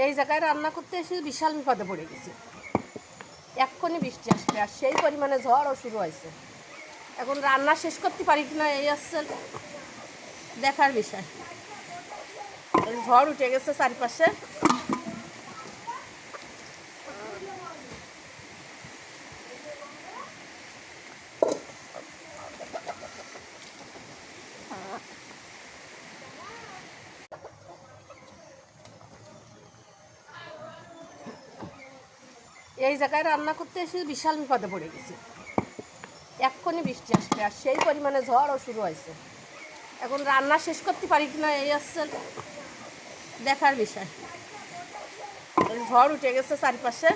এই জায়গায় রান্না করতে এসে বিশাল বিপদে পড়ে গেছি। এক্ষুনি বৃষ্টি আসবে আর সেই পরিমাণে ঝড়ও শুরু হয়েছে। এখন রান্না শেষ করতে পারি কিনা এই আসছে দেখার বিষয়। ঝড় উঠে গেছে চারিপাশে। এই জায়গায় রান্না করতে এসে বিশাল বিপদে পড়ে গেছি। এক্ষুনি বৃষ্টি আসবে আর সেই পরিমাণে ঝড়ও শুরু হয়েছে। এখন রান্না শেষ করতে পারি কিনা এই আসছে দেখার বিষয়। ঝড় উঠে গেছে চারিপাশে।